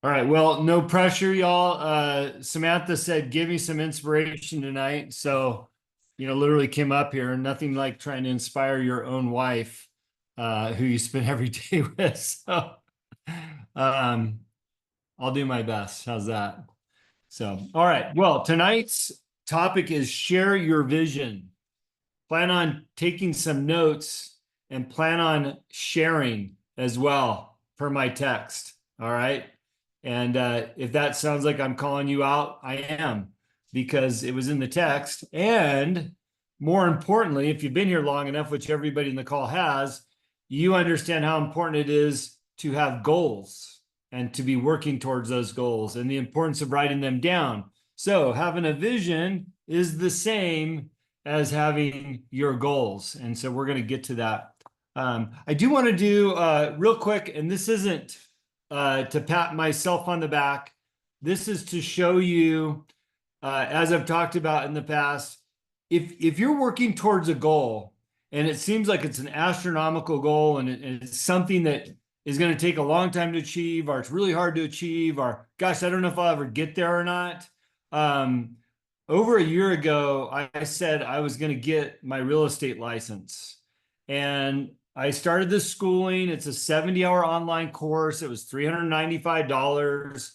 All right. Well, no pressure, y'all. Samantha said, give me some inspiration tonight. So, literally came up here. Nothing like trying to inspire your own wife, who you spend every day with. So, um, I'll do my best. How's that? So, all right. Well, tonight's topic is share your vision. Plan on taking some notes and plan on sharing as well per my text. All right. And if that sounds like I'm calling you out, I am, because it was in the text. And more importantly, if you've been here long enough, which everybody in the call has, you understand how important it is to have goals and to be working towards those goals and the importance of writing them down. So having a vision is the same as having your goals. And so we're going to get to that. I do want to do real quick, and this isn't to pat myself on the back. This is to show you, as I've talked about in the past, if you're working towards a goal and it seems like it's an astronomical goal and it's something that is going to take a long time to achieve, or it's really hard to achieve, or gosh, I don't know if I'll ever get there or not. Over a year ago, I said I was going to get my real estate license. And I started this schooling. It's a 70-hour online course. It was $395.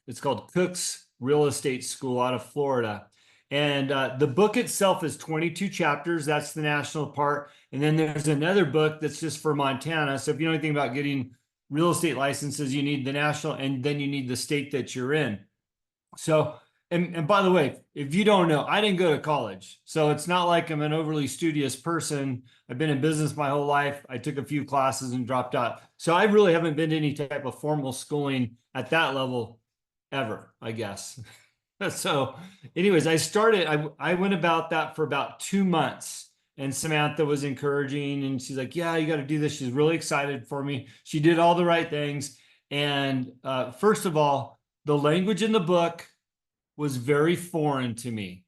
It's called Cook's Real Estate School out of Florida. And the book itself is 22 chapters. That's the national part. And then there's another book that's just for Montana. So if you know anything about getting real estate licenses, you need the national, and then you need the state that you're in. So, and by the way, if you don't know, I didn't go to college. So it's not like I'm an overly studious person. I've been in business my whole life. I took a few classes and dropped out. So I really haven't been to any type of formal schooling at that level ever, I guess. So anyways, I went about that for about 2 months, and Samantha was encouraging, and she's like, yeah, you got to do this. She's really excited for me. She did all the right things. And first of all, the language in the book was very foreign to me.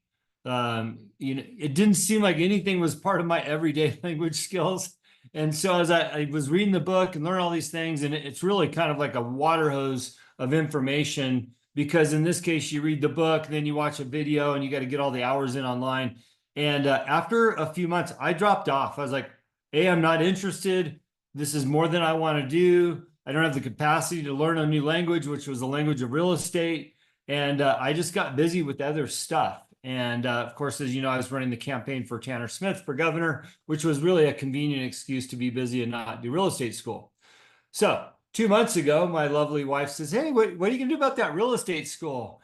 It didn't seem like anything was part of my everyday language skills. And so as I was reading the book and learning all these things, and it's really kind of like a water hose of information, because in this case, you read the book, then you watch a video, and you got to get all the hours in online. And after a few months, I dropped off. I was like, hey, I'm not interested. This is more than I want to do. I don't have the capacity to learn a new language, which was the language of real estate. And I just got busy with other stuff. And of course, as you know, I was running the campaign for Tanner Smith for governor, which was really a convenient excuse to be busy and not do real estate school. So 2 months ago, my lovely wife says, hey, what are you going to do about that real estate school?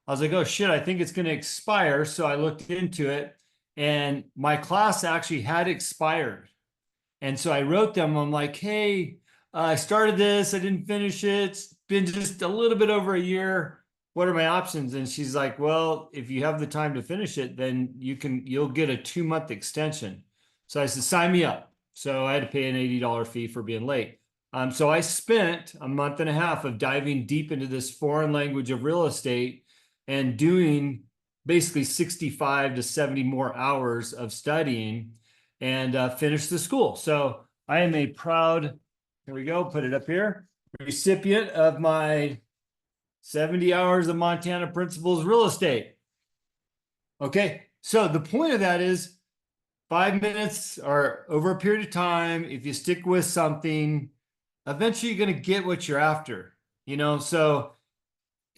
I was like, oh, shit, I think it's going to expire. So I looked into it, and my class actually had expired. And so I wrote them, I'm like, hey, I started this, I didn't finish it. It's been just a little bit over a year. What are my options? And she's like, well, if you have the time to finish it, then you'll get a 2-month extension. So I said, sign me up. So I had to pay an $80 fee for being late. So I spent a month and a half of diving deep into this foreign language of real estate and doing basically 65 to 70 more hours of studying, and finished the school. So I am a proud, here we go, put it up here, recipient of my 70 hours of Montana Principles Real Estate. Okay, so the point of that is 5 minutes or over a period of time, if you stick with something, eventually you're going to get what you're after, So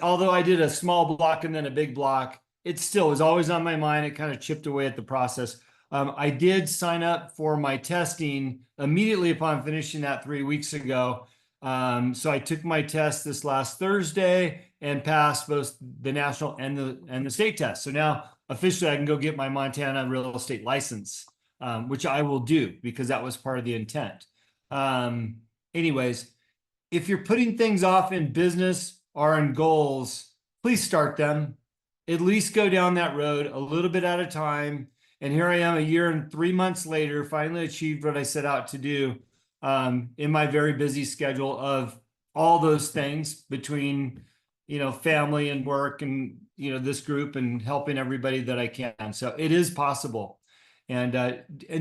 although I did a small block and then a big block, it still was always on my mind. It kind of chipped away at the process. I did sign up for my testing immediately upon finishing that 3 weeks ago. So I took my test this last Thursday and passed both the national and the state test. So now officially I can go get my Montana real estate license, which I will do because that was part of the intent. Anyways, if you're putting things off in business or in goals, please start them. At least go down that road a little bit at a time. And here I am a year and 3 months later, finally achieved what I set out to do in my very busy schedule of all those things between, family and work and, this group and helping everybody that I can. So it is possible. And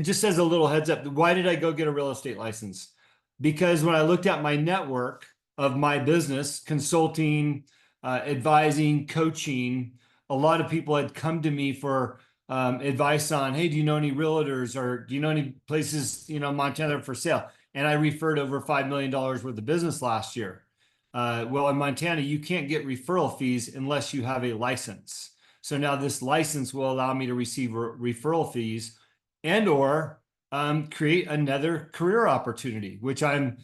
just as a little heads up, why did I go get a real estate license? Because when I looked at my network, of my business, consulting, advising, coaching, a lot of people had come to me for advice on, hey, do you know any realtors, or do you know any places, Montana for sale? And I referred over $5 million worth of business last year. Well, in Montana, you can't get referral fees unless you have a license. So now this license will allow me to receive referral fees and or create another career opportunity, which I'm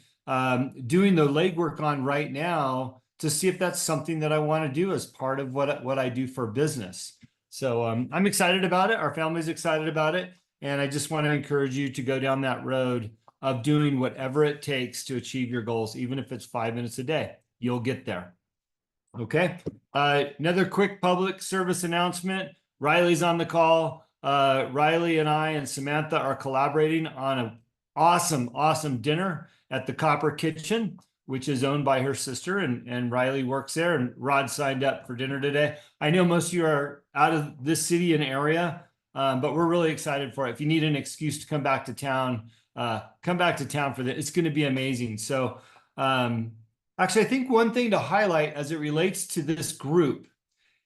doing the legwork on right now to see if that's something that I want to do as part of what I do for business. So I'm excited about it. Our family's excited about it. And I just want to encourage you to go down that road of doing whatever it takes to achieve your goals, even if it's 5 minutes a day. You'll get there. Okay. Another quick public service announcement. Riley's on the call. Riley and I and Samantha are collaborating on an awesome dinner at the Copper Kitchen, which is owned by her sister, and Riley works there, and Rod signed up for dinner today. I know most of you are out of this city and area, but we're really excited for it. If you need an excuse to come back to town, come back to town for that. It's going to be amazing. So actually, I think one thing to highlight as it relates to this group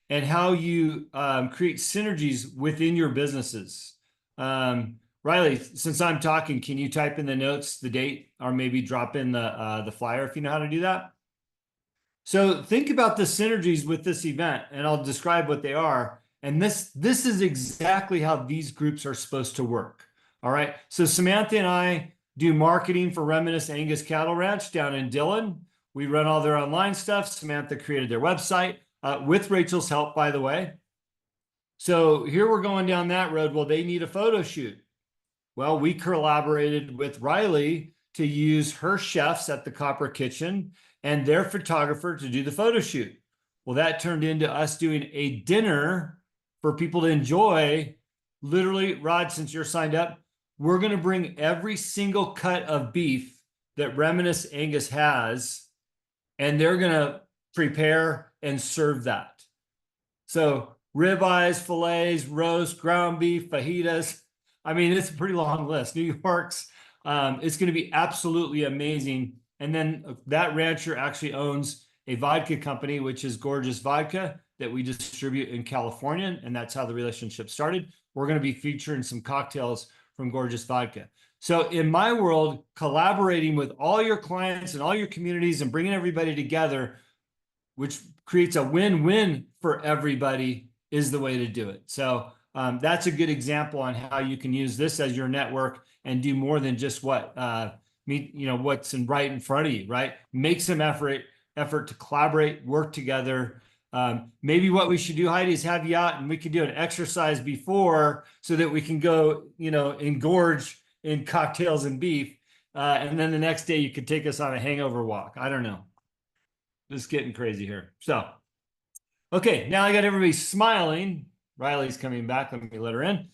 and how you create synergies within your businesses. Riley, since I'm talking, can you type in the notes the date, or maybe drop in the flyer if you know how to do that? So think about the synergies with this event, and I'll describe what they are. And this is exactly how these groups are supposed to work. All right. So Samantha and I do marketing for Reminisce Angus Cattle Ranch down in Dillon. We run all their online stuff. Samantha created their website with Rachel's help, by the way. So here we're going down that road. Well, they need a photo shoot. Well, we collaborated with Riley to use her chefs at the Copper Kitchen and their photographer to do the photo shoot. Well, that turned into us doing a dinner for people to enjoy. Literally, Rod, since you're signed up, we're going to bring every single cut of beef that Reminisce Angus has, and they're going to prepare and serve that. So ribeyes, fillets, roast, ground beef, fajitas. I mean, it's a pretty long list. New York's, it's going to be absolutely amazing. And then that rancher actually owns a vodka company, which is Gorgeous Vodka, that we distribute in California. And that's how the relationship started. We're going to be featuring some cocktails from Gorgeous Vodka. So in my world, collaborating with all your clients and all your communities and bringing everybody together, which creates a win-win for everybody, is the way to do it. So that's a good example on how you can use this as your network and do more than just what's right in front of you, right? Make some effort to collaborate, work together. Maybe what we should do, Heidi, is have you out and we can do an exercise before so that we can go, engorge in cocktails and beef. And then the next day you could take us on a hangover walk. I don't know. Just getting crazy here. So, okay, now I got everybody smiling. Riley's coming back. Let me let her in.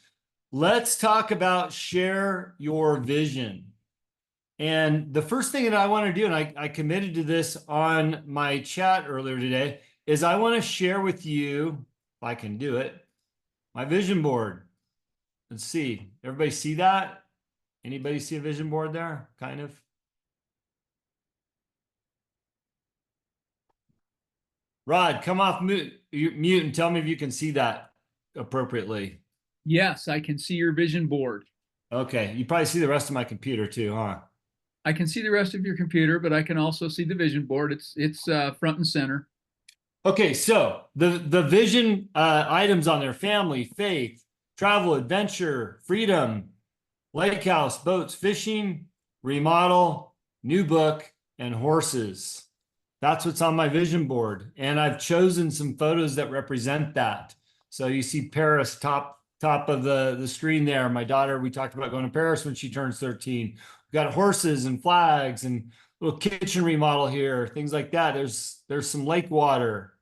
Let's talk about share your vision. And the first thing that I want to do, and I committed to this on my chat earlier today, is I want to share with you, if I can do it, my vision board. Let's see. Everybody see that? Anybody see a vision board there? Kind of. Rod, come off mute and tell me if you can see that appropriately. Yes, I can see your vision board. Okay, you probably see the rest of my computer too, huh? I can see the rest of your computer, but I can also see the vision board. It's front and center. Okay, so the vision items on there: family, faith, travel, adventure, freedom, lake house, boats, fishing, remodel, new book, and horses. That's what's on my vision board. And I've chosen some photos that represent that. So you see Paris top of the screen there. My daughter, we talked about going to Paris when she turns 13. We've got horses and flags and little kitchen remodel here, things like that. There's some lake water.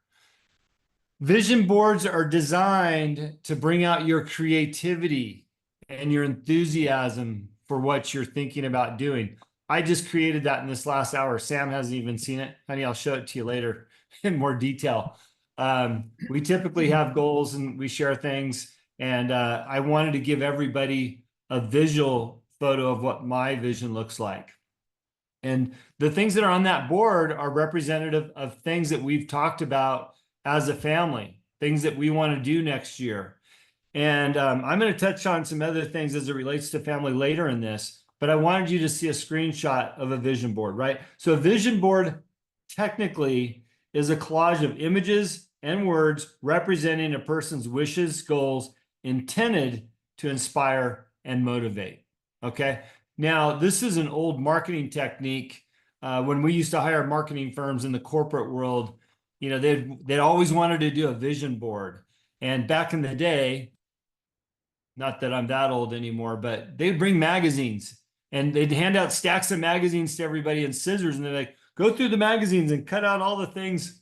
Vision boards are designed to bring out your creativity and your enthusiasm for what you're thinking about doing. I just created that in this last hour. Sam hasn't even seen it. Honey, I'll show it to you later in more detail. We typically have goals and we share things. And I wanted to give everybody a visual photo of what my vision looks like. And the things that are on that board are representative of things that we've talked about as a family, things that we want to do next year. And I'm going to touch on some other things as it relates to family later in this, but I wanted you to see a screenshot of a vision board, right? So a vision board technically is a collage of images and words representing a person's wishes, goals, intended to inspire and motivate. Okay. Now, this is an old marketing technique. When we used to hire marketing firms in the corporate world, you know, they'd always wanted to do a vision board. And back in the day, not that I'm that old anymore, but they'd bring magazines and they'd hand out stacks of magazines to everybody and scissors. And they're like, go through the magazines and cut out all the things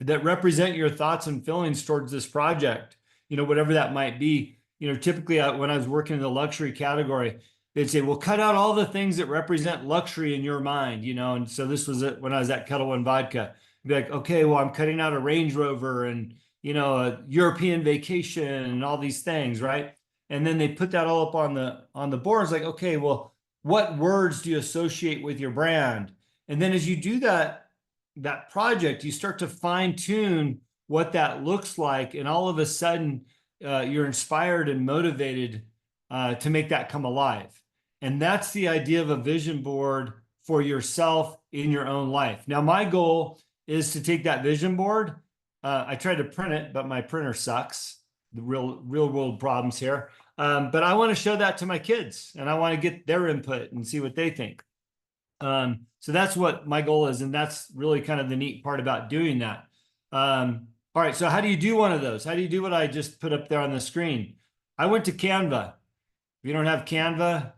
that represent your thoughts and feelings towards this project, you know, whatever that might be. You know, typically when I was working in the luxury category, they'd say, well, cut out all the things that represent luxury in your mind, you know. And so this was it when I was at Kettle One Vodka. I'd be like, okay, well, I'm cutting out a Range Rover and, you know, a European vacation and all these things, right? And then they put that all up on the board. It's like, okay, well, what words do you associate with your brand? And then as you do that project, you start to fine tune what that looks like, and all of a sudden, you're inspired and motivated to make that come alive. And that's the idea of a vision board for yourself in your own life. Now, my goal is to take that vision board. I tried to print it, but my printer sucks. The real world problems here. But I want to show that to my kids, and I want to get their input and see what they think. So that's what my goal is, and that's really kind of the neat part about doing that. All right, so how do you do one of those? How do you do what I just put up there on the screen? I went to Canva. If you don't have Canva,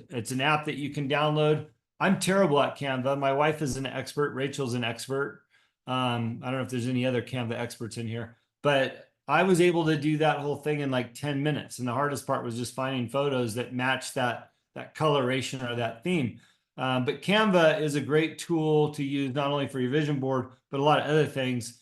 it's an app that you can download. I'm terrible at Canva. My wife is an expert. Rachel's an expert. I don't know if there's any other Canva experts in here, but I was able to do that whole thing in like 10 minutes. And the hardest part was just finding photos that match that coloration or that theme. But Canva is a great tool to use not only for your vision board, but a lot of other things.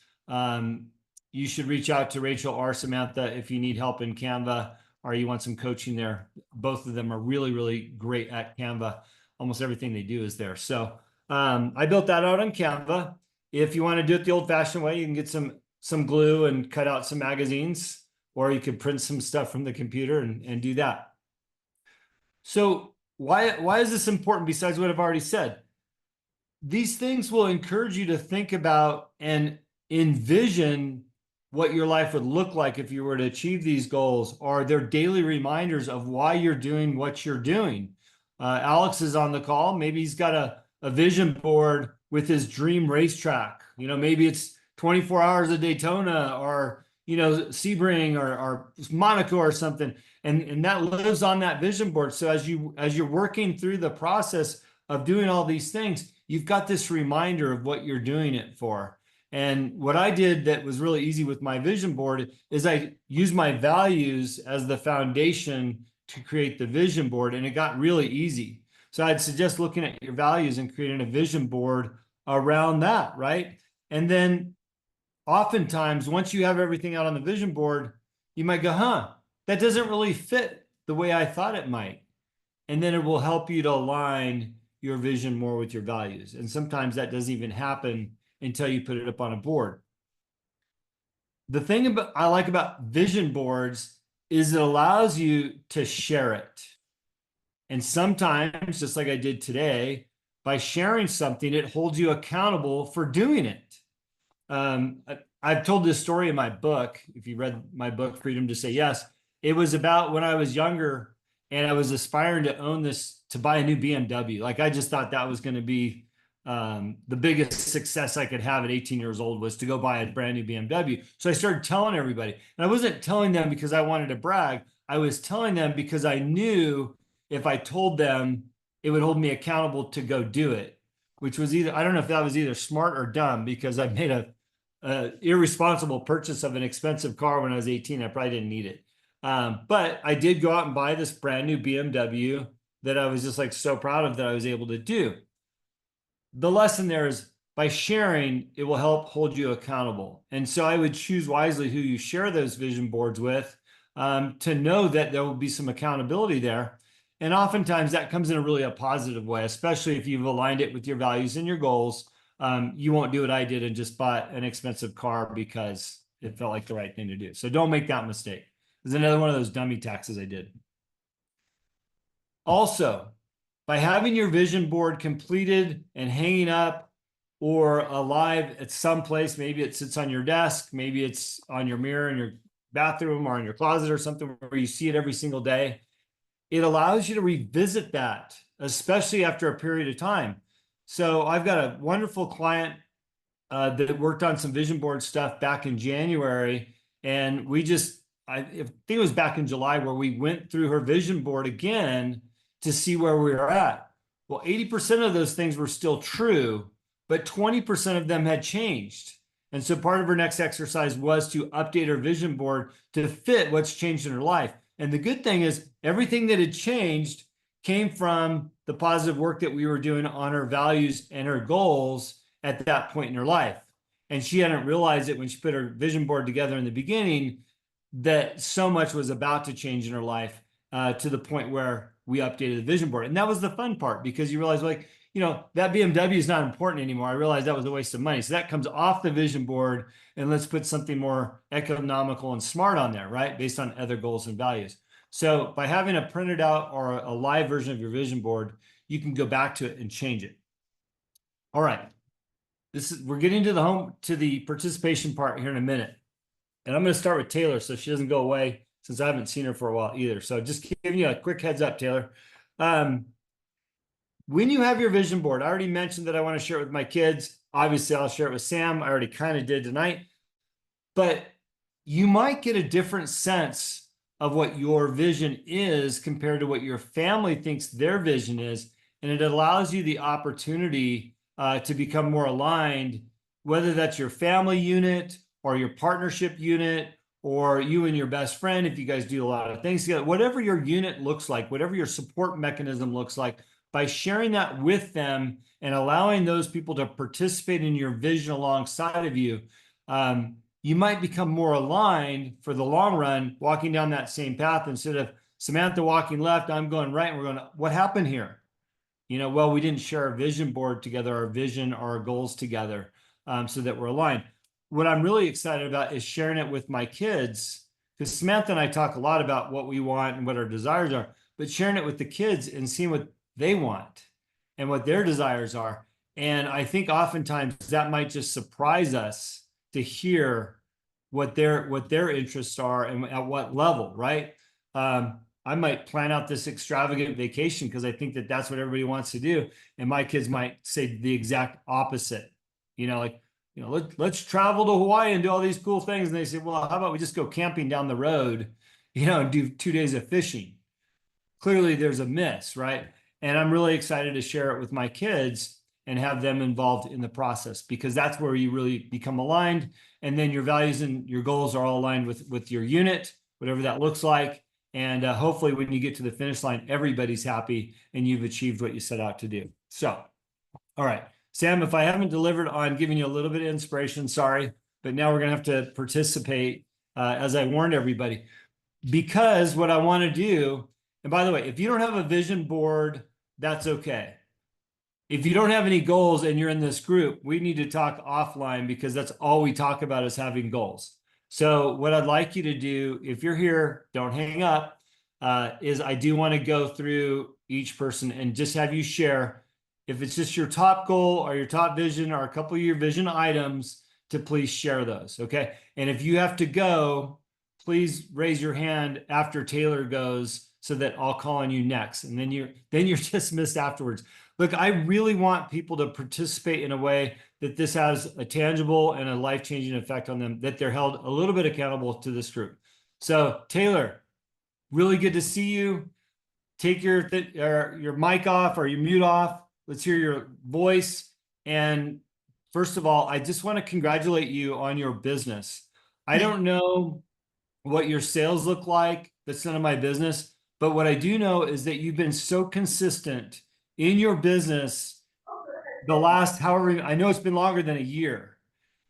You should reach out to Rachel or Samantha if you need help in Canva or you want some coaching there. Both of them are really, really great at Canva. Almost everything they do is there. So I built that out on Canva. If you want to do it the old-fashioned way, you can get some glue and cut out some magazines, or you could print some stuff from the computer and do that. So why is this important besides what I've already said? These things will encourage you to think about and envision what your life would look like if you were to achieve these goals, or they're daily reminders of why you're doing what you're doing. Alex is on the call. Maybe he's got a vision board with his dream racetrack. You know, maybe it's 24 hours of Daytona, or, you know, Sebring or Monaco or something. And that lives on that vision board. So as you're working through the process of doing all these things, you've got this reminder of what you're doing it for. And what I did that was really easy with my vision board is I used my values as the foundation to create the vision board, and it got really easy. So I'd suggest looking at your values and creating a vision board around that, right? And then oftentimes, once you have everything out on the vision board, you might go, that doesn't really fit the way I thought it might. And then it will help you to align your vision more with your values. And sometimes that doesn't even happen until you put it up on a board. The thing I like about vision boards is it allows you to share it. And sometimes, just like I did today, by sharing something, it holds you accountable for doing it. I've told this story in my book. If you read my book, Freedom to Say Yes, it was about when I was younger and I was aspiring to buy a new BMW. Like, I just thought that was going to be the biggest success I could have at 18 years old, was to go buy a brand new BMW. So I started telling everybody, and I wasn't telling them because I wanted to brag. I was telling them because I knew if I told them, it would hold me accountable to go do it, which was either, I don't know if that was either smart or dumb, because I made a irresponsible purchase of an expensive car when I was 18. I probably didn't need it. But I did go out and buy this brand new BMW that I was just like so proud of that I was able to do. The lesson there is, by sharing, it will help hold you accountable. And so I would choose wisely who you share those vision boards with, to know that there will be some accountability there. And oftentimes that comes in a positive way, especially if you've aligned it with your values and your goals. You won't do what I did and just bought an expensive car because it felt like the right thing to do. So don't make that mistake. There's another one of those dummy taxes I did. Also, by having your vision board completed and hanging up or alive at some place, maybe it sits on your desk, maybe it's on your mirror in your bathroom or in your closet or something where you see it every single day, it allows you to revisit that, especially after a period of time. So I've got a wonderful client that worked on some vision board stuff back in January, and I think it was back in July where we went through her vision board again to see where we were at. Well, 80% of those things were still true, but 20% of them had changed. And so part of her next exercise was to update her vision board to fit what's changed in her life. And the good thing is everything that had changed came from the positive work that we were doing on her values and her goals at that point in her life. And she hadn't realized it when she put her vision board together in the beginning that so much was about to change in her life to the point where we updated the vision board. And that was the fun part because you realize like, you know, that BMW is not important anymore. I realized that was a waste of money. So that comes off the vision board and let's put something more economical and smart on there, right? Based on other goals and values. So by having a printed out or a live version of your vision board, you can go back to it and change it. All right. We're getting to the participation part here in a minute. And I'm going to start with Taylor so she doesn't go away since I haven't seen her for a while either. So just giving you a quick heads up, Taylor. When you have your vision board, I already mentioned that I want to share it with my kids. Obviously, I'll share it with Sam. I already kind of did tonight. But you might get a different sense of what your vision is compared to what your family thinks their vision is. And it allows you the opportunity to become more aligned, whether that's your family unit or your partnership unit or you and your best friend, if you guys do a lot of things together, whatever your unit looks like, whatever your support mechanism looks like, by sharing that with them and allowing those people to participate in your vision alongside of you, you might become more aligned for the long run, walking down that same path instead of Samantha walking left, I'm going right, and we're going, what happened here? You know, well, we didn't share our vision board together, our vision, our goals together, so that we're aligned. What I'm really excited about is sharing it with my kids, because Samantha and I talk a lot about what we want and what our desires are, but sharing it with the kids and seeing what they want and what their desires are. And I think oftentimes that might just surprise us to hear what their interests are and at what level, right? I might plan out this extravagant vacation because I think that that's what everybody wants to do. And my kids might say the exact opposite, you know, like, you know, let's travel to Hawaii and do all these cool things. And they say, well, how about we just go camping down the road, you know, and do 2 days of fishing? Clearly there's a miss, right? And I'm really excited to share it with my kids and have them involved in the process because that's where you really become aligned. And then your values and your goals are all aligned with your unit, whatever that looks like. And hopefully when you get to the finish line, everybody's happy and you've achieved what you set out to do. So, all right, Sam, if I haven't delivered on giving you a little bit of inspiration, sorry, but now we're going to have to participate as I warned everybody, because what I want to do, and by the way, if you don't have a vision board, that's okay. If you don't have any goals and you're in this group, we need to talk offline because that's all we talk about is having goals. So what I'd like you to do, if you're here, don't hang up, is I do want to go through each person and just have you share, if it's just your top goal or your top vision or a couple of your vision items, to please share those, okay? And if you have to go, please raise your hand after Taylor goes so that I'll call on you next. And then you're dismissed afterwards. Look, I really want people to participate in a way that this has a tangible and a life-changing effect on them, that they're held a little bit accountable to this group. So Taylor, really good to see you. Take your mic off or your mute off. Let's hear your voice. And first of all, I just want to congratulate you on your business. I don't know what your sales look like. That's none of my business. But what I do know is that you've been so consistent in your business the last, however, I know it's been longer than a year.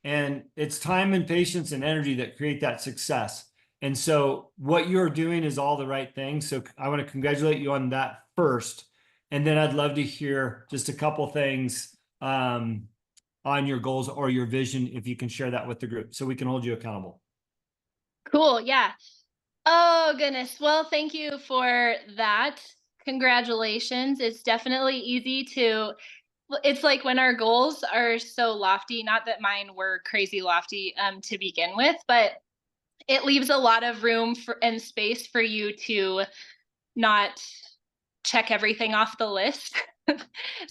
And it's time and patience and energy that create that success. And so what you're doing is all the right things. So I want to congratulate you on that first. And then I'd love to hear just a couple things on your goals or your vision, if you can share that with the group so we can hold you accountable. Cool. Yeah. Oh, goodness. Well, thank you for that. Congratulations. It's definitely easy to, it's like when our goals are so lofty, not that mine were crazy lofty to begin with, but it leaves a lot of room for and space for you to not check everything off the list.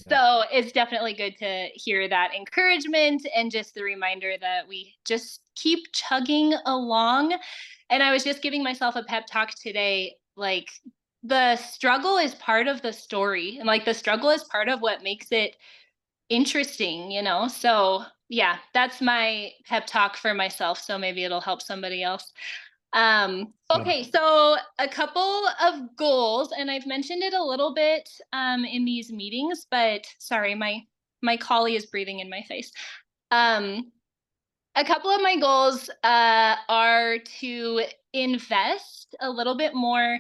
So it's definitely good to hear that encouragement and just the reminder that we just keep chugging along. And I was just giving myself a pep talk today, like the struggle is part of the story, and like the struggle is part of what makes it interesting, you know? So yeah, that's my pep talk for myself. So maybe it'll help somebody else. Okay, so a couple of goals, and I've mentioned it a little bit in these meetings, but sorry, my collie is breathing in my face. A couple of my goals are to invest a little bit more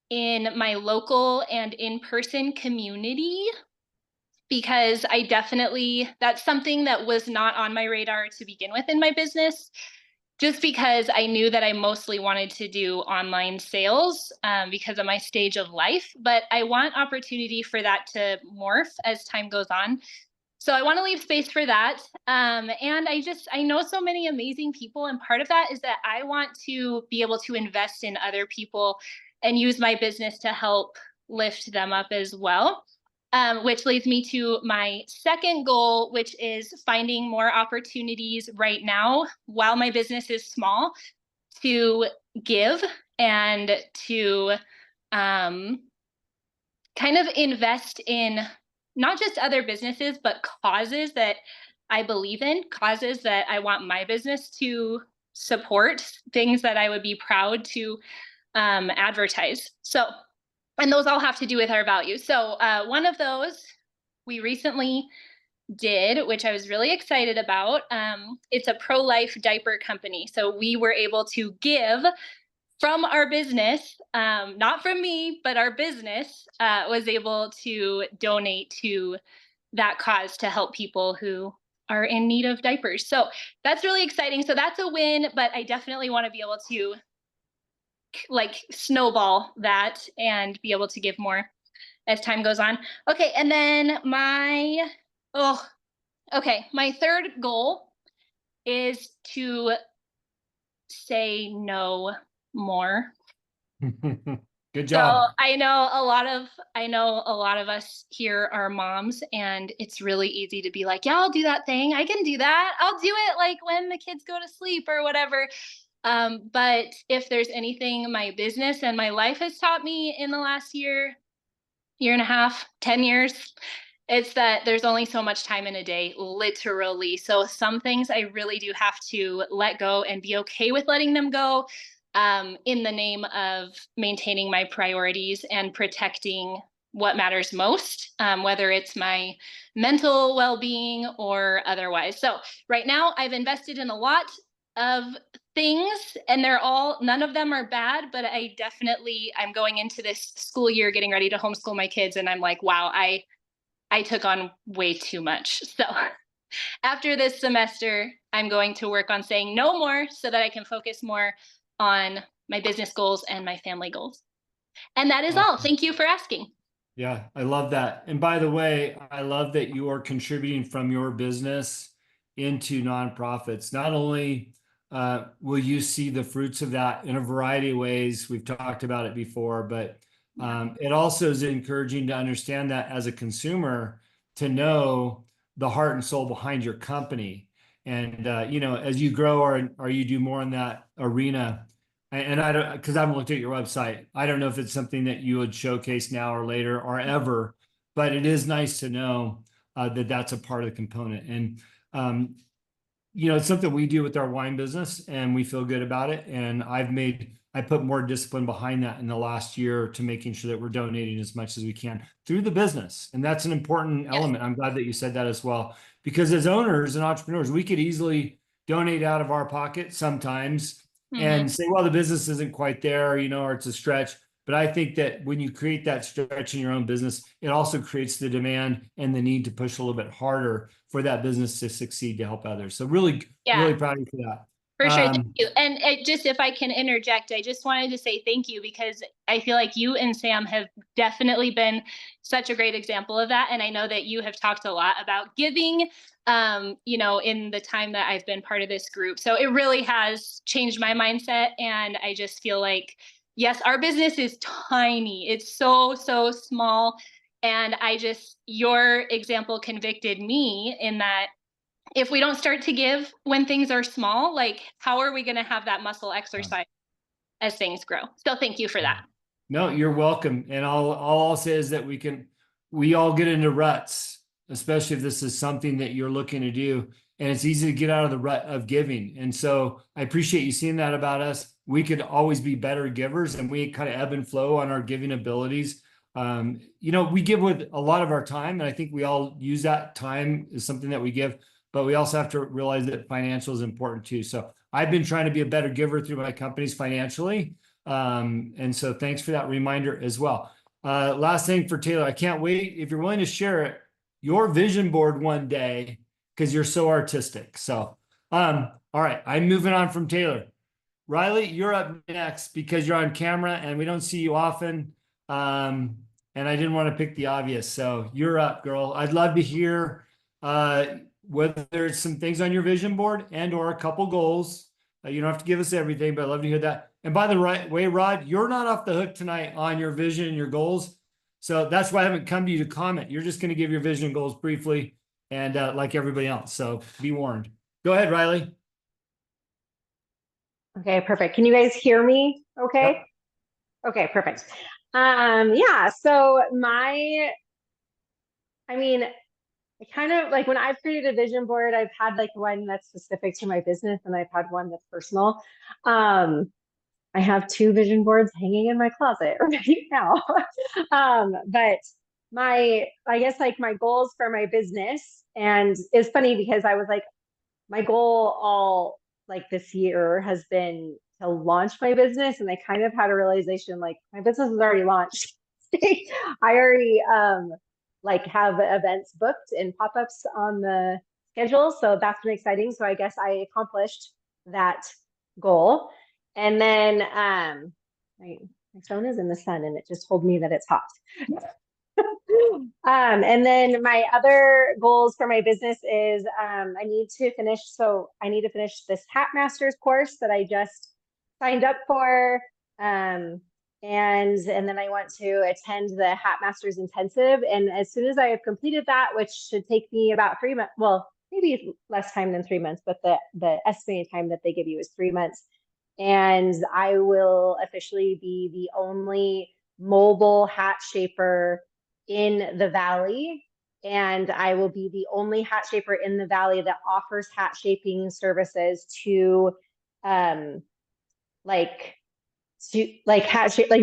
in my local and in-person community, because I definitely, that's something that was not on my radar to begin with in my business, just because I knew that I mostly wanted to do online sales because of my stage of life. But I want opportunity for that to morph as time goes on. So I want to leave space for that. And I know so many amazing people. And part of that is that I want to be able to invest in other people and use my business to help lift them up as well. Which leads me to my second goal, which is finding more opportunities right now while my business is small to give and to kind of invest in not just other businesses, but causes that I believe in, causes that I want my business to support, things that I would be proud to advertise. So, and those all have to do with our values. So one of those we recently did, which I was really excited about. It's a pro-life diaper company. So we were able to give from our business, not from me, but our business was able to donate to that cause to help people who are in need of diapers. So that's really exciting. So that's a win, but I definitely want to be able to like snowball that and be able to give more as time goes on. Okay, and then my third goal is to say no more. Good So job. I know a lot of us here are moms, and it's really easy to be like, yeah, I'll do that thing. I can do that. I'll do it like when the kids go to sleep or whatever. But if there's anything my business and my life has taught me in the last year and a half, 10 years, it's that there's only so much time in a day, literally. So some things I really do have to let go and be okay with letting them go in the name of maintaining my priorities and protecting what matters most, whether it's my mental well-being or otherwise. So right now I've invested in a lot of things, and none of them are bad, but I'm going into this school year getting ready to homeschool my kids, and I'm like, wow, I took on way too much. So after this semester, I'm going to work on saying no more so that I can focus more on my business goals and my family goals. And that is all. Thank you for asking. Yeah, I love that. And by the way, I love that you are contributing from your business into nonprofits. Not only will you see the fruits of that in a variety of ways, we've talked about it before, but it also is encouraging to understand that as a consumer, to know the heart and soul behind your company. And as you grow or you do more in that arena, and I don't, because I haven't looked at your website. I don't know if it's something that you would showcase now or later or ever, but it is nice to know that that's a part of the component. And, it's something we do with our wine business and we feel good about it. And I put more discipline behind that in the last year to making sure that we're donating as much as we can through the business. And that's an important element. I'm glad that you said that as well, because as owners and entrepreneurs, we could easily donate out of our pocket sometimes. and say, well, the business isn't quite there, you know, or it's a stretch. But I think that when you create that stretch in your own business, it also creates the demand and the need to push a little bit harder for that business to succeed to help others. So really, Yeah. really proud of you for that. For sure. Thank you. And just if I can interject, I just wanted to say thank you because I feel like you and Sam have definitely been such a great example of that. And I know that you have talked a lot about giving, you know, in the time that I've been part of this group. So it really has changed my mindset. And I just feel like, yes, our business is tiny. It's so, so small. And your example convicted me in that if we don't start to give when things are small, like how are we going to have that muscle exercise as things grow? So thank you for that. No, you're welcome. And all I'll say is that we all get into ruts, especially if this is something that you're looking to do. And it's easy to get out of the rut of giving. And so I appreciate you seeing that about us. We could always be better givers, and we kind of ebb and flow on our giving abilities. You know, we give with a lot of our time, and I think we all use that time as something that we give. But we also have to realize that financial is important too. So I've been trying to be a better giver through my companies financially. And so thanks for that reminder as well. Last thing for Taylor, I can't wait if you're willing to share it, your vision board one day, because you're so artistic. So, all right, I'm moving on from Taylor. Riley, you're up next because you're on camera and we don't see you often. And I didn't want to pick the obvious. So you're up, girl. I'd love to hear, whether there's some things on your vision board and or a couple goals. You don't have to give us everything, but I'd love to hear that. And by the way, Rod, you're not off the hook tonight on your vision and your goals. So that's why I haven't come to you to comment. You're just going to give your vision and goals briefly and like everybody else. So be warned. Go ahead, Riley. Okay, perfect. Can you guys hear me okay? Yep. Okay, perfect. Yeah, so I kind of like when I've created a vision board, I've had like one that's specific to my business and I've had one that's personal. I have 2 vision boards hanging in my closet right now. But I guess like my goals for my business, and it's funny because I was like, my goal all like this year has been to launch my business. And I kind of had a realization like my business is already launched. I already, like have events booked and pop-ups on the schedule. So that's been exciting. So I guess I accomplished that goal. And then my phone is in the sun and it just told me that it's hot. And then my other goals for my business is I need to finish this Hat Masters course that I just signed up for. And then I want to attend the Hat Masters Intensive. And as soon as I have completed that, which should take me about 3 months, well, maybe less time than 3 months, but the estimated time that they give you is 3 months. And I will officially be the only mobile hat shaper in the Valley. And I will be the only hat shaper in the Valley that offers hat shaping services to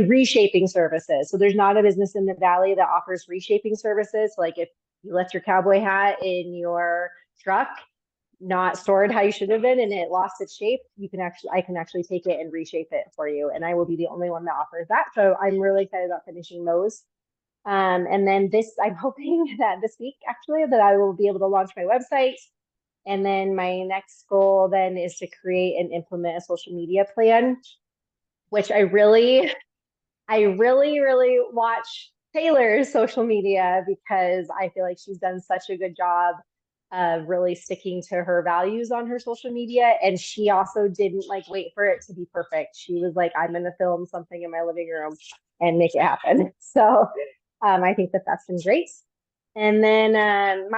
reshaping services. So there's not a business in the Valley that offers reshaping services. Like if you left your cowboy hat in your truck, not stored how you should have been, and it lost its shape, I can actually take it and reshape it for you. And I will be the only one that offers that. So I'm really excited about finishing those. And then I'm hoping that this week actually that I will be able to launch my website. And then my next goal then is to create and implement a social media plan, which I really watch Taylor's social media because I feel like she's done such a good job of really sticking to her values on her social media. And she also didn't like wait for it to be perfect. She was like, I'm going to film something in my living room and make it happen. So I think that that's been great. And then a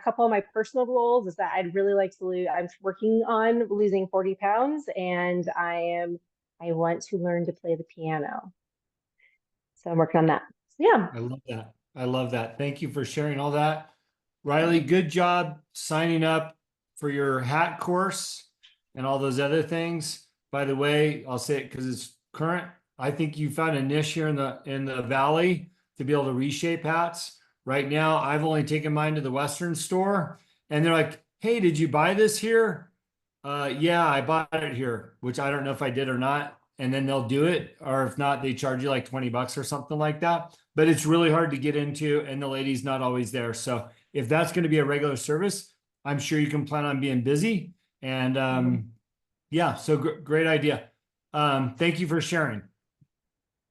couple of my personal goals is that I'd really like to I'm working on losing 40 pounds, and I want to learn to play the piano. So I'm working on that. So, yeah. I love that. I love that. Thank you for sharing all that. Riley, good job signing up for your hat course and all those other things. By the way, I'll say it because it's current. I think you found a niche here in the Valley to be able to reshape hats. Right now, I've only taken mine to the Western store and they're like, hey, did you buy this here? Yeah, I bought it here, which I don't know if I did or not. And then they'll do it, or if not, they charge you like 20 bucks or something like that. But it's really hard to get into, and the lady's not always there. So if that's going to be a regular service, I'm sure you can plan on being busy. And yeah, so great idea. Thank you for sharing.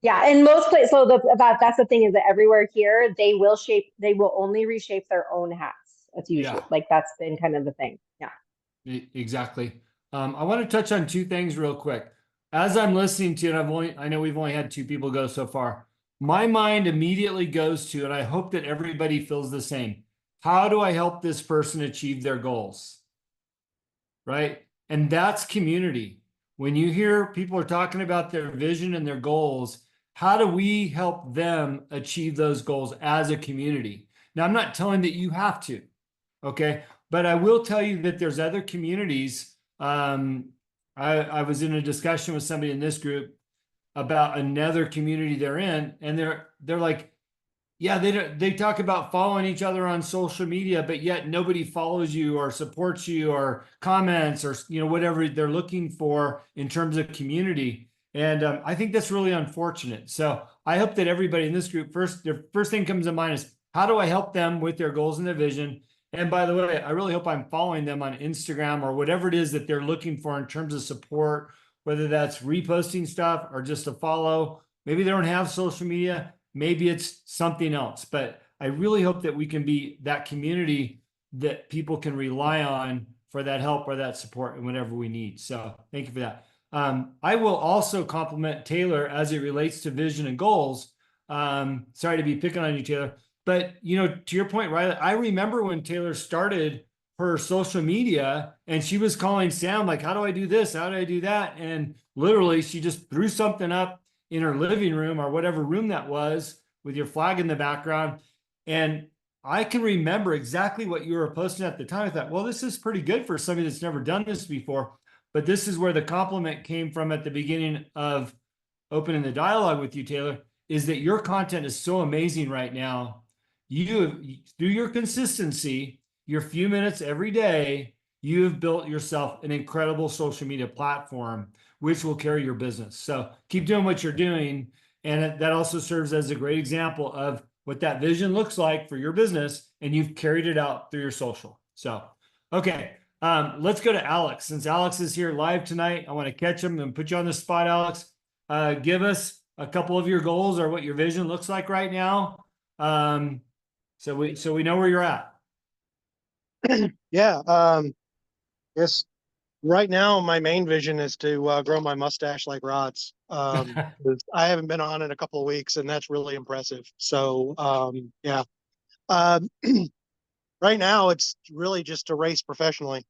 Yeah, and most places, so that's the thing is that everywhere here they will only reshape their own hats. That's usually Yeah. like that's been kind of the thing. Yeah. Exactly. I want to touch on two things real quick. As I'm listening to it, I know we've only had two people go so far. My mind immediately goes to, and I hope that everybody feels the same. How do I help this person achieve their goals? Right? And that's community. When you hear people are talking about their vision and their goals, how do we help them achieve those goals as a community? Now, I'm not telling that you have to, okay? But I will tell you that there's other communities. I was in a discussion with somebody in this group about another community they're in, and they're like, yeah, they talk about following each other on social media, but yet nobody follows you or supports you or comments or whatever they're looking for in terms of community. And I think that's really unfortunate. So I hope that everybody in this group their first thing comes to mind is, how do I help them with their goals and their vision? And by the way, I really hope I'm following them on Instagram or whatever it is that they're looking for in terms of support, whether that's reposting stuff or just a follow. Maybe they don't have social media. Maybe it's something else, but I really hope that we can be that community that people can rely on for that help or that support and whatever we need. So thank you for that. I will also compliment Taylor as it relates to vision and goals. Sorry to be picking on you, Taylor, but to your point, Riley, I remember when Taylor started her social media and she was calling Sam like, how do I do this? How do I do that? And literally she just threw something up in her living room or whatever room that was with your flag in the background. And I can remember exactly what you were posting at the time. I thought, well, this is pretty good for somebody that's never done this before. But this is where the compliment came from at the beginning of opening the dialogue with you, Taylor, is that your content is so amazing right now. You, through your consistency, your few minutes every day, you have built yourself an incredible social media platform, which will carry your business. So keep doing what you're doing. And that also serves as a great example of what that vision looks like for your business. And you've carried it out through your social. So, okay. Let's go to Alex. Since Alex is here live tonight, I want to catch him and put you on the spot, Alex. Give us a couple of your goals or what your vision looks like right now. So we know where you're at. Yeah. Yes. Right now, my main vision is to grow my mustache like Rod's. 'Cause I haven't been on in a couple of weeks, and that's really impressive. So, yeah. Um, right now, it's really just to race professionally,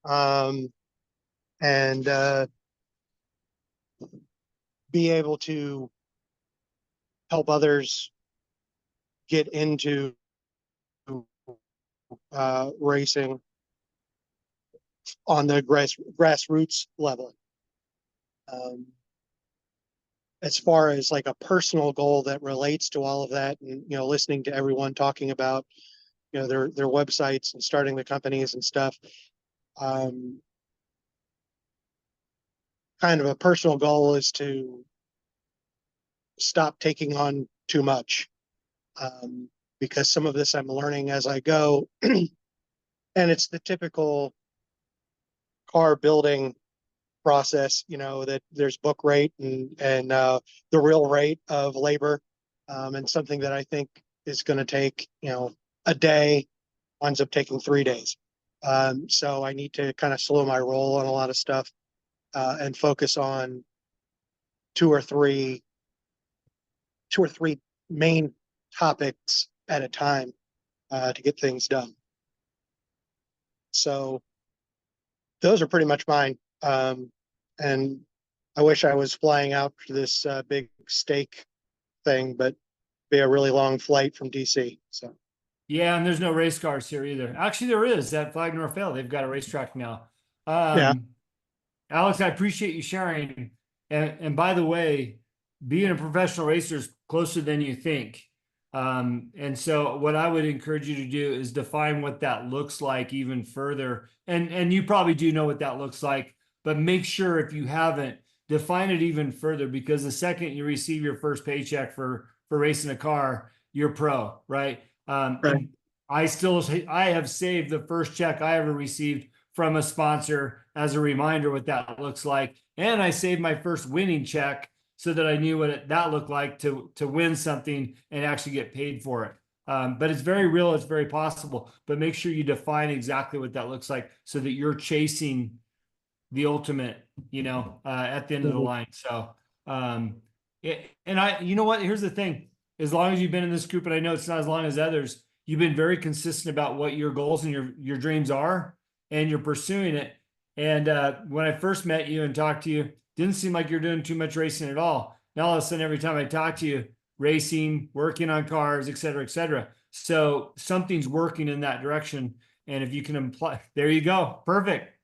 and be able to help others get into racing on the grassroots level. As far as like a personal goal that relates to all of that, and listening to everyone talking about their websites and starting the companies and stuff, kind of a personal goal is to stop taking on too much, because some of this I'm learning as I go, and it's the typical car building process, that there's book rate and the real rate of labor, and something that I think is going to take a day winds up taking 3 days. So I need to kind of slow my roll on a lot of stuff, and focus on two or three main topics at a time, to get things done. So those are pretty much mine. And I wish I was flying out to this big steak thing, but be a really long flight from DC. So Yeah, and there's no race cars here either. Actually, there is at Flag Nor Fail. They've got a racetrack now. Yeah. Alex, I appreciate you sharing. And by the way, being a professional racer is closer than you think. And so what I would encourage you to do is define what that looks like even further. And you probably do know what that looks like, but make sure if you haven't, define it even further, because the second you receive your first paycheck for racing a car, you're pro, right? Right. And I have saved the first check I ever received from a sponsor as a reminder what that looks like. And I saved my first winning check so that I knew what that looked like to win something and actually get paid for it. But it's very real, it's very possible, but make sure you define exactly what that looks like so that you're chasing the ultimate, at the end of the line. So, you know what, here's the thing, as long as you've been in this group, and I know it's not as long as others, you've been very consistent about what your goals and your dreams are, and you're pursuing it. And when I first met you and talked to you, didn't seem like you're doing too much racing at all. Now all of a sudden, every time I talk to you, racing, working on cars, et cetera, et cetera. So something's working in that direction. And if you can imply, there you go. Perfect.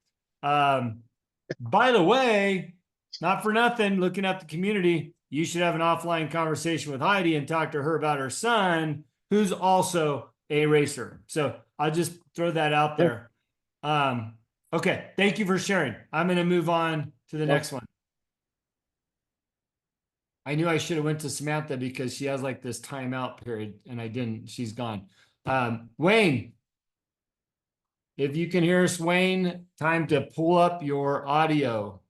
By the way, not for nothing, looking at the community, you should have an offline conversation with Heidi and talk to her about her son, who's also a racer. So I'll just throw that out there. Okay. Thank you for sharing. I'm going to move on to the next one. I knew I should have went to Samantha because she has like this timeout period and I didn't. She's gone. Wayne, if you can hear us, Wayne, time to pull up your audio.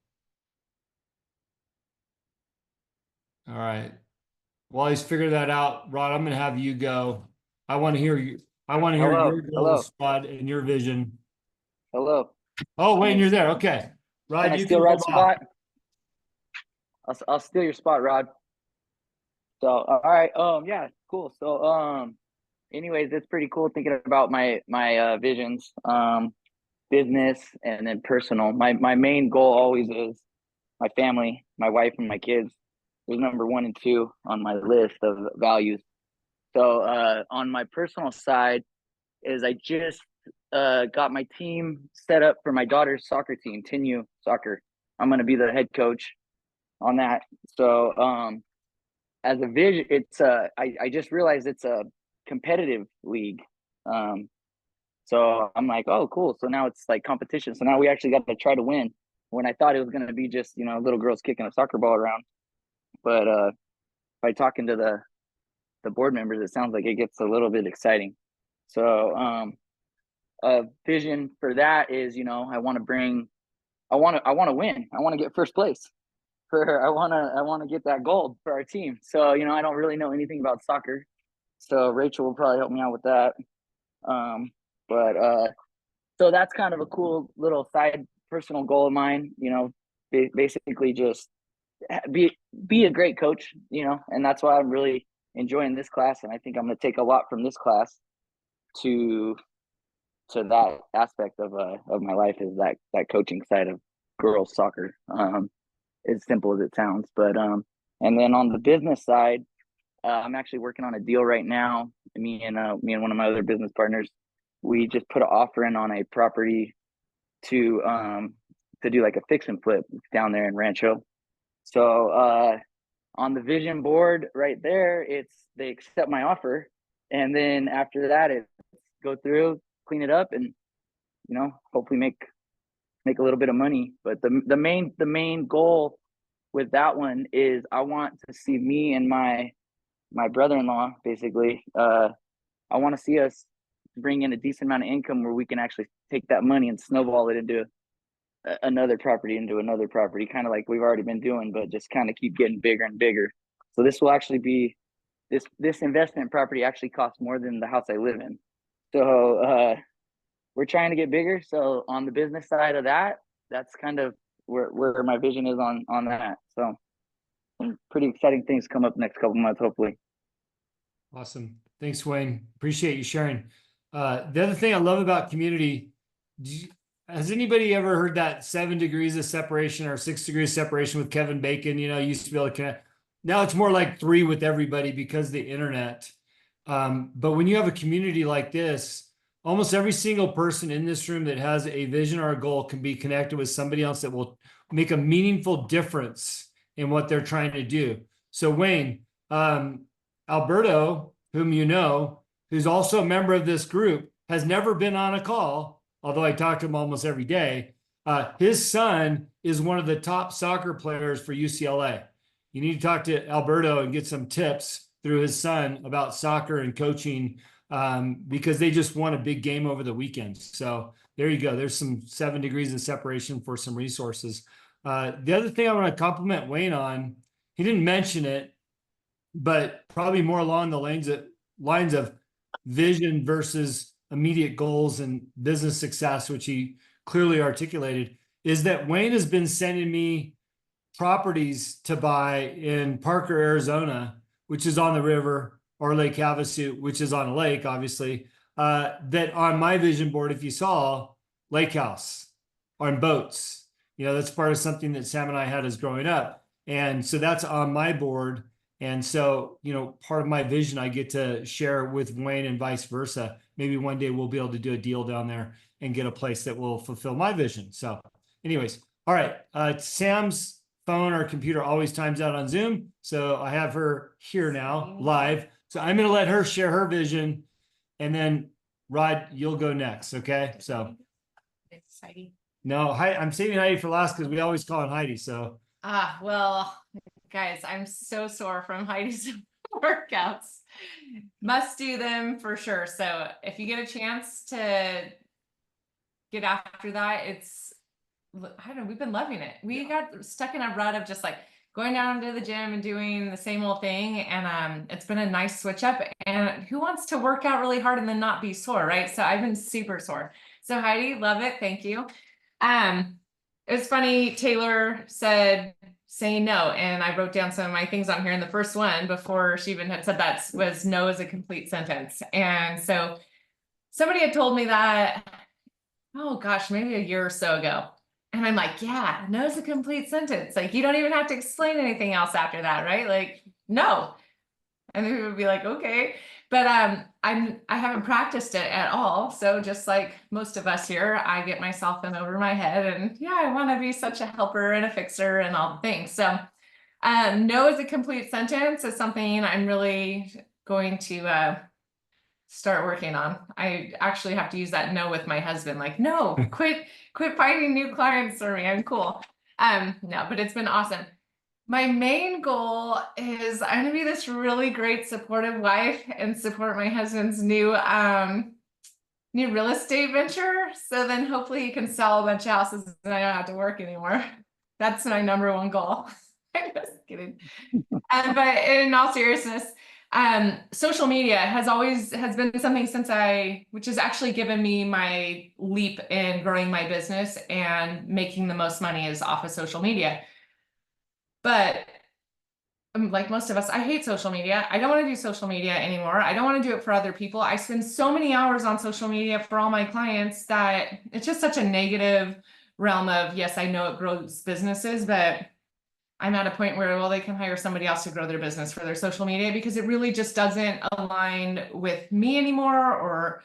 All right. While he's figured that out, Rod, I'm going to have you go. I want to hear you. I want to hear your goals, Rod, and your vision. Hello. Oh, Wayne, you're there. Okay. Rod, Can I you steal can Rod's hold off. spot? I'll steal your spot, Rod. So, all right. Yeah, cool. So, anyways, it's pretty cool thinking about my visions, business and then personal. My main goal always is my family, my wife and my kids. Is number 1 and 2 on my list of values. So, on my personal side is I just got my team set up for my daughter's soccer team, 10U soccer. I'm going to be the head coach on that. So, as a vision, it's I just realized it's a competitive league. So I'm like, oh, cool. So now it's like competition. So now we actually got to try to win, when I thought it was going to be just, little girls kicking a soccer ball around. But by talking to the board members, it sounds like it gets a little bit exciting. So a vision for that is, I want to win. I want to get first place. I want to get that gold for our team. So, I don't really know anything about soccer. So Rachel will probably help me out with that. So that's kind of a cool little side personal goal of mine, basically just be a great coach, and that's why I'm really enjoying this class. And I think I'm going to take a lot from this class to that aspect of my life, is that coaching side of girls soccer. As simple as it sounds, but and then on the business side, I'm actually working on a deal right now. Me and one of my other business partners, we just put an offer in on a property to do like a fix and flip down there in Rancho. So on the vision board right there, they accept my offer, and then after that, it's go through, clean it up, and hopefully make a little bit of money. But the main goal with that one is I want to see me and my brother-in-law, basically, I want to see us bring in a decent amount of income where we can actually take that money and snowball it into another property, kind of like we've already been doing, but just kind of keep getting bigger and bigger. So this will actually be this investment property actually costs more than the house I live in. So we're trying to get bigger. So on the business side of that, that's kind of where my vision is on that. So some pretty exciting things come up next couple months, hopefully. Awesome. Thanks, Wayne. Appreciate you sharing. The other thing I love about community, has anybody ever heard that 7 degrees of separation or 6 degrees of separation with Kevin Bacon? Used to be able to connect. Now it's more like 3 with everybody because of the internet. But when you have a community like this, almost every single person in this room that has a vision or a goal can be connected with somebody else that will make a meaningful difference in what they're trying to do. So Wayne, Alberto whom you know, who's also a member of this group, has never been on a call, although I talk to him almost every day. His son is one of the top soccer players for UCLA. You need to talk to Alberto and get some tips through his son about soccer and coaching, because they just won a big game over the weekend. So there you go. There's some 7 degrees of separation for some resources. The other thing I want to compliment Wayne on, he didn't mention it, but probably more along the lines of vision versus immediate goals and business success, which he clearly articulated, is that Wayne has been sending me properties to buy in Parker, Arizona, which is on the river, or Lake Havasu, which is on a lake, obviously, that on my vision board, if you saw, lake house on boats, that's part of something that Sam and I had as growing up. And so that's on my board. And so, part of my vision, I get to share with Wayne and vice versa. Maybe one day we'll be able to do a deal down there and get a place that will fulfill my vision. So anyways, all right. Sam's phone or computer always times out on Zoom. So I have her here now live. So I'm going to let her share her vision, and then Rod, you'll go next. Okay. So It's Heidi. no, I'm saving Heidi for last because we always call it Heidi. So Well, guys, I'm so sore from Heidi's workouts. Must do them for sure. So if you get a chance to get after that, I don't know, we've been loving it. We got stuck in a rut of just like going down to the gym and doing the same old thing. And it's been a nice switch up. And who wants to work out really hard and then not be sore, right? So I've been super sore. So Heidi, love it. Thank you. It was funny, Taylor said saying no, and I wrote down some of my things on here, and the first one before she even had said that was no is a complete sentence. And so somebody had told me that, oh gosh, maybe a year or so ago. And I'm like, yeah, no is a complete sentence. Like, you don't even have to explain anything else after that, right? Like, no. And they would be like, okay. But I haven't practiced it at all. So just like most of us here, I get myself in over my head, and I want to be such a helper and a fixer and all the things. So no is a complete sentence is something I'm really going to start working on. I actually have to use that no with my husband. Like, no, quit finding new clients for me. I'm cool. No, but it's been awesome. My main goal is I'm gonna be this really great supportive wife and support my husband's new real estate venture. So then hopefully he can sell a bunch of houses and I don't have to work anymore. That's my number one goal. I'm just kidding. But in all seriousness, social media has been something which has actually given me my leap in growing my business and making the most money is off of social media. But like most of us, I hate social media. I don't want to do social media anymore. I don't want to do it for other people. I spend so many hours on social media for all my clients that it's just such a negative realm of, yes, I know it grows businesses, but I'm at a point where, well, they can hire somebody else to grow their business for their social media because it really just doesn't align with me anymore. Or,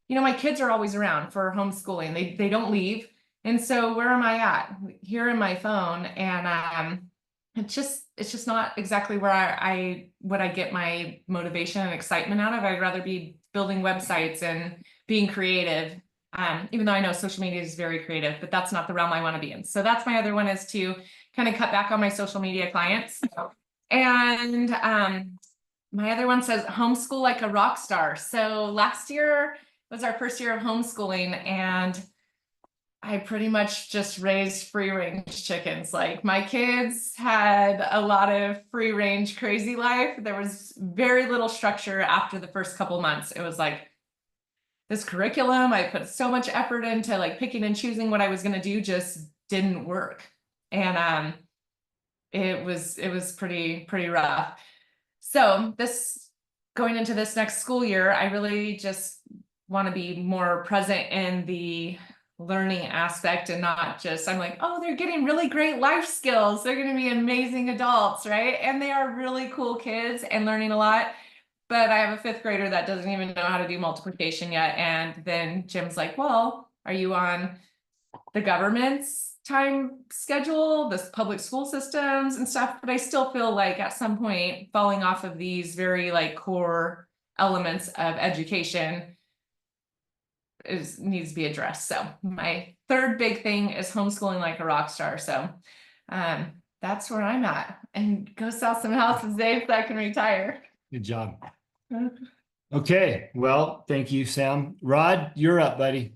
my kids are always around for homeschooling. They don't leave. And so where am I at? Here in my phone. And it's just not exactly where I get my motivation and excitement out of. I'd rather be building websites and being creative. Even though I know social media is very creative, but that's not the realm I want to be in. So that's my other one, is to kind of cut back on my social media clients. And my other one says homeschool like a rock star. So last year was our first year of homeschooling, and I pretty much just raised free range chickens. Like, my kids had a lot of free range crazy life. There was very little structure after the first couple months. It was like this curriculum I put so much effort into, like picking and choosing what I was going to do, just didn't work. And it was pretty rough. So going into this next school year, I really just want to be more present in the learning aspect and not just, I'm like, oh, they're getting really great life skills. They're going to be amazing adults, right? And they are really cool kids and learning a lot. But I have a 5th grader that doesn't even know how to do multiplication yet. And then Jim's like, well, are you on the government's time schedule, the public school systems and stuff? But I still feel like at some point falling off of these very like core elements of education needs to be addressed. So my third big thing is homeschooling like a rock star. So that's where I'm at, and go sell some houses, Dave, so I can retire. Good job. Okay, well, thank you, Sam. Rod, you're up, buddy.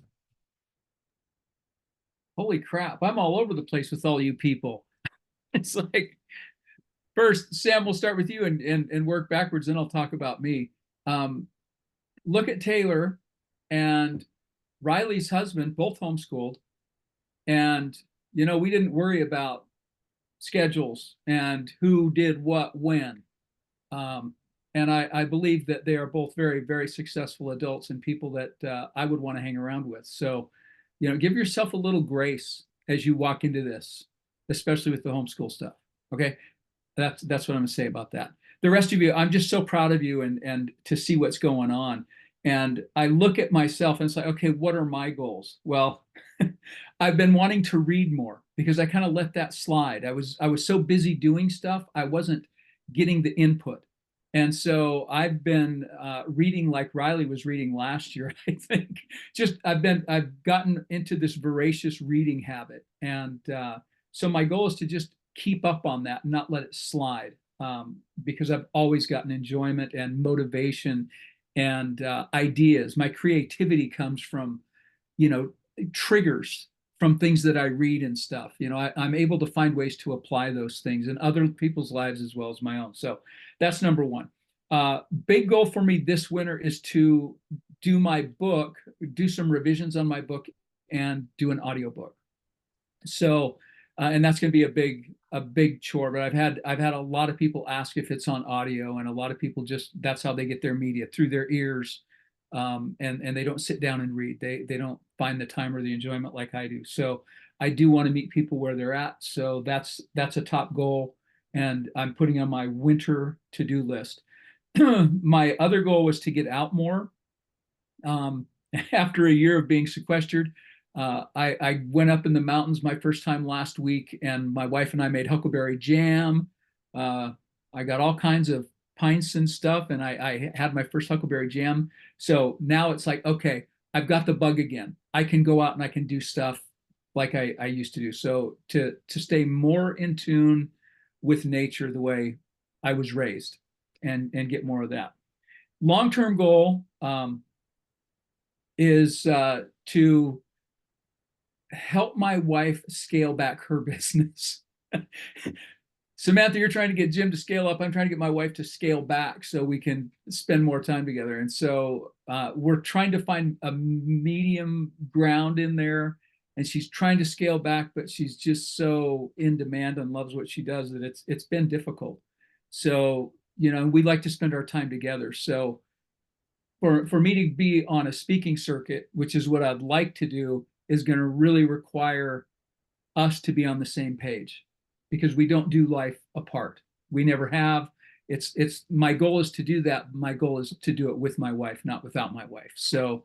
Holy crap, I'm all over the place with all you people. It's like, first, Sam, we'll start with you and work backwards, then I'll talk about me. Look at Taylor and Riley's husband, both homeschooled. And, you know, we didn't worry about schedules and who did what when. And I believe that they are both very, very successful adults and people that I would want to hang around with. So, you know, give yourself a little grace as you walk into this, especially with the homeschool stuff. Okay. That's what I'm gonna say about that. The rest of you, I'm just so proud of you and to see what's going on. And I look at myself and it's like, okay, what are my goals? Well, I've been wanting to read more because I kind of let that slide. I was so busy doing stuff, I wasn't getting the input. And so I've been reading like Riley was reading last year, I think. I've gotten into this voracious reading habit. And so my goal is to just keep up on that and not let it slide, because I've always gotten enjoyment and motivation and ideas. My creativity comes from, you know, triggers from things that I read and stuff. You know, I'm able to find ways to apply those things in other people's lives as well as my own. So that's number one. Big goal for me this winter is to do my book, do some revisions on my book, and do an audiobook. So, and that's going to be a big chore. But I've had a lot of people ask if it's on audio, and a lot of people just, that's how they get their media, through their ears. And they don't sit down and read. They don't find the time or the enjoyment like I do. So I do want to meet people where they're at. So that's a top goal, and I'm putting on my winter to-do list. My other goal was to get out more. After a year of being sequestered, I went up in the mountains my first time last week, and my wife and I made huckleberry jam. I got all kinds of pints and stuff, and I had my first huckleberry jam. So now it's like, okay, I've got the bug again. I can go out and I can do stuff like I used to do. So to stay more in tune with nature the way I was raised, and get more of that. Long-term goal is to help my wife scale back her business. Samantha, you're trying to get Jim to scale up. I'm trying to get my wife to scale back so we can spend more time together. And so we're trying to find a medium ground in there. And she's trying to scale back, but she's just so in demand and loves what she does that it's been difficult. So, you know, we like to spend our time together. So for me to be on a speaking circuit, which is what I'd like to do, is going to really require us to be on the same page, because we don't do life apart. We never have. It's my goal is to do that. My goal is to do it with my wife, not without my wife. So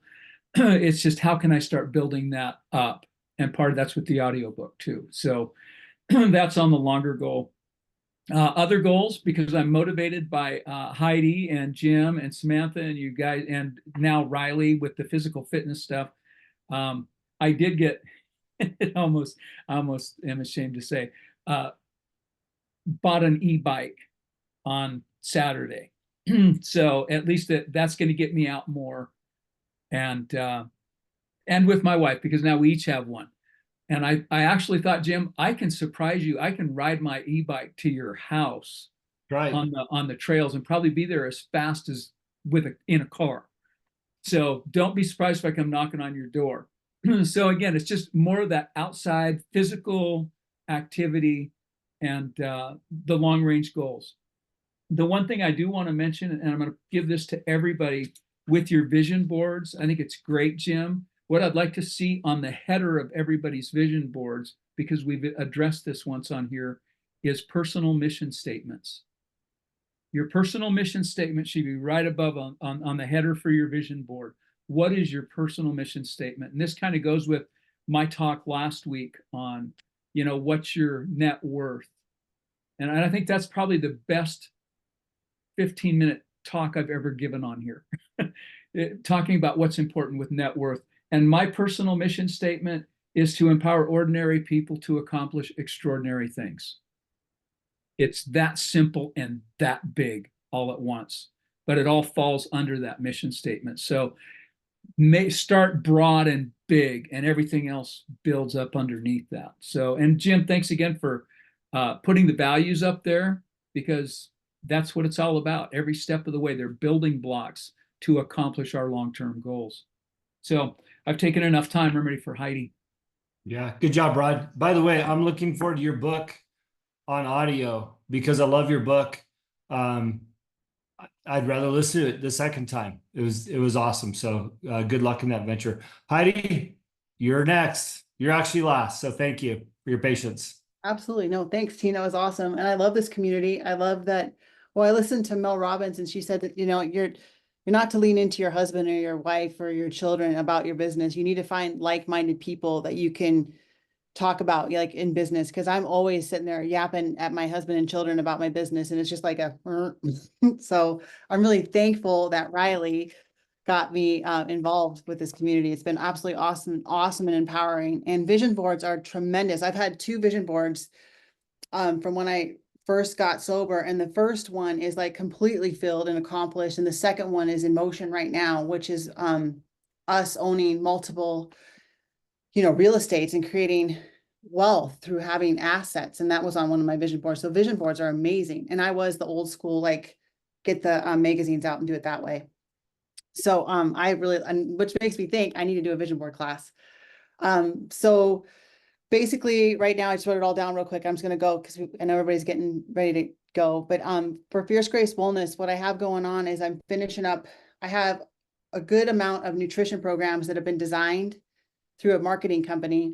it's just, how can I start building that up? And part of that's with the audiobook too. So that's on the longer goal. Other goals, because I'm motivated by Heidi and Jim and Samantha and you guys, and now Riley with the physical fitness stuff. I did get, almost am ashamed to say, bought an e-bike on Saturday. So at least that's going to get me out more, and with my wife, because now we each have one. And I actually thought, Jim, I can surprise you. I can ride my e-bike to your house, right, on the trails, and probably be there as fast as in a car. So don't be surprised if I come knocking on your door. So again, it's just more of that outside physical activity and the long range goals. The one thing I do want to mention, and I'm going to give this to everybody with your vision boards. I think it's great, Jim. What I'd like to see on the header of everybody's vision boards, because we've addressed this once on here, is personal mission statements. Your personal mission statement should be right above on the header for your vision board. What is your personal mission statement? And this kind of goes with my talk last week on, you know, what's your net worth? And I think that's probably the best 15-minute talk I've ever given on here. Talking about what's important with net worth. And my personal mission statement is to empower ordinary people to accomplish extraordinary things. It's that simple and that big all at once, but it all falls under that mission statement. So may start broad and big, and everything else builds up underneath that. So, and Jim, thanks again for putting the values up there, because that's what it's all about. Every step of the way, they're building blocks to accomplish our long-term goals. So I've taken enough time. I'm ready for Heidi. Yeah, good job, Rod. By the way, I'm looking forward to your book on audio because I love your book. I'd rather listen to it the second time. It was awesome. So good luck in that venture. Heidi, you're next. You're actually last. So thank you for your patience. Absolutely. No, thanks, Tina. It was awesome. And I love this community. I love that. Well, I listened to Mel Robbins and she said that, you're not to lean into your husband or your wife or your children about your business. You need to find like-minded people that you can talk about, like in business. Cause I'm always sitting there yapping at my husband and children about my business. And it's just like so I'm really thankful that Riley got me involved with this community. It's been absolutely awesome and empowering. And vision boards are tremendous. I've had 2 vision boards from when I first got sober. And the first one is like completely filled and accomplished. And the second one is in motion right now, which is us owning multiple, real estates and creating wealth through having assets. And that was on one of my vision boards. So vision boards are amazing. And I was the old school, like get the magazines out and do it that way. So I really, which makes me think I need to do a vision board class. So basically right now I just wrote it all down real quick. I'm just going to go because I know everybody's getting ready to go. But for Fierce Grace Wellness, what I have going on is I'm finishing up. I have a good amount of nutrition programs that have been designed through a marketing company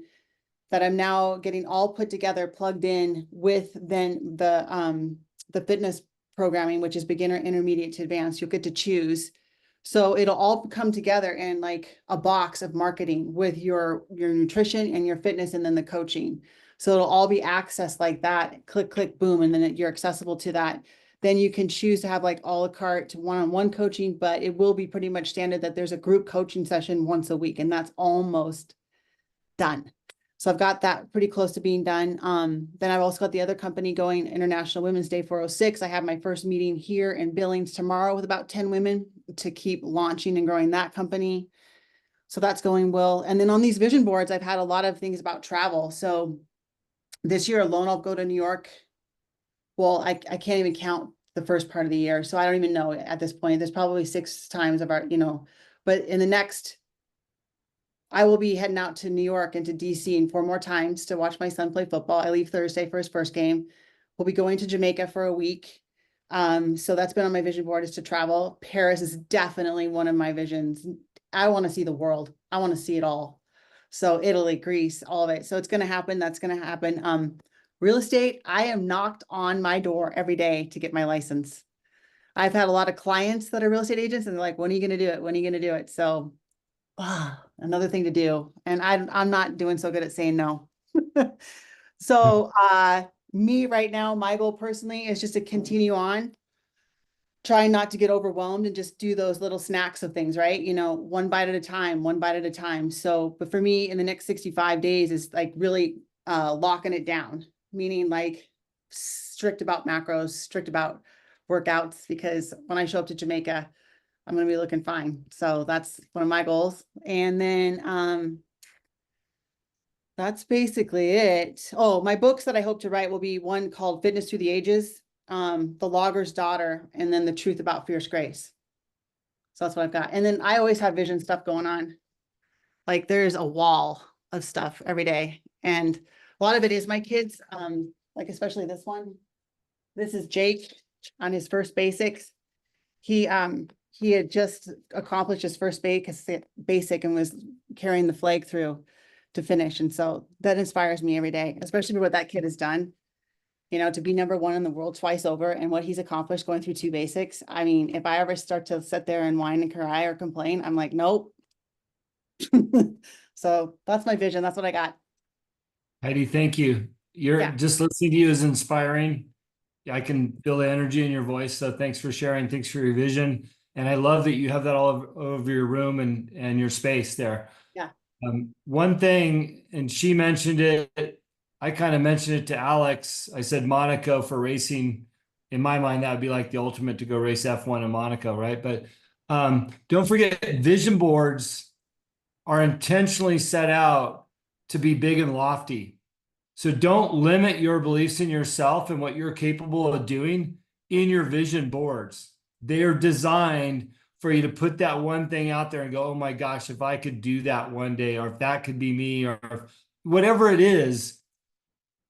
that I'm now getting all put together, plugged in with then the fitness programming, which is beginner, intermediate to advanced. You'll get to choose. So it'll all come together in like a box of marketing with your nutrition and your fitness and then the coaching. So it'll all be accessed like that, click, click, boom, and then you're accessible to that. Then you can choose to have like a la carte one-on-one coaching, but it will be pretty much standard that there's a group coaching session once a week, and that's almost done. So I've got that pretty close to being done. Then I've also got the other company going, International Women's Day 406. I have my first meeting here in Billings tomorrow with about 10 women to keep launching and growing that company. So that's going well. And then on these vision boards, I've had a lot of things about travel. So this year alone, I'll go to New York. Well, I can't even count the first part of the year. So I don't even know at this point. There's probably 6 times of our, but in the next, I will be heading out to New York and to DC and 4 more times to watch my son play football. I leave Thursday for his first game. We'll be going to Jamaica for a week. So that's been on my vision board, is to travel. Paris is definitely one of my visions. I want to see the world. I want to see it all. So Italy, Greece, all of it. So it's going to happen. That's going to happen. Real estate, I am knocked on my door every day to get my license. I've had a lot of clients that are real estate agents and they're like, when are you going to do it? When are you going to do it? So another thing to do. And I'm not doing so good at saying no. So me right now, my goal personally is just to continue on, trying not to get overwhelmed and just do those little snacks of things, right? One bite at a time. So, but for me in the next 65 days is like really locking it down, meaning like strict about macros, strict about workouts, because when I show up to Jamaica, I'm going to be looking fine. So that's one of my goals. And then that's basically it. Oh, my books that I hope to write will be one called Fitness Through the Ages, The Logger's Daughter, and then The Truth About Fierce Grace. So that's what I've got. And then I always have vision stuff going on. Like there's a wall of stuff every day. And a lot of it is my kids, like especially this one. This is Jake on his first basics. He had just accomplished his first basic and was carrying the flag through to finish. And so that inspires me every day, especially for what that kid has done, to be #1 in the world twice over and what he's accomplished going through 2 basics. I mean, if I ever start to sit there and whine and cry or complain, I'm like, nope. So that's my vision. That's what I got. Heidi, thank you. Just listening to you is inspiring. I can feel the energy in your voice. So thanks for sharing. Thanks for your vision. And I love that you have that all over your room and your space there. Yeah. One thing, and she mentioned it, I kind of mentioned it to Alex. I said Monaco for racing. In my mind, that would be like the ultimate to go race F1 in Monaco, right? But don't forget, vision boards are intentionally set out to be big and lofty. So don't limit your beliefs in yourself and what you're capable of doing in your vision boards. They are designed for you to put that one thing out there and go, oh my gosh, if I could do that one day, or if that could be me, or whatever it is,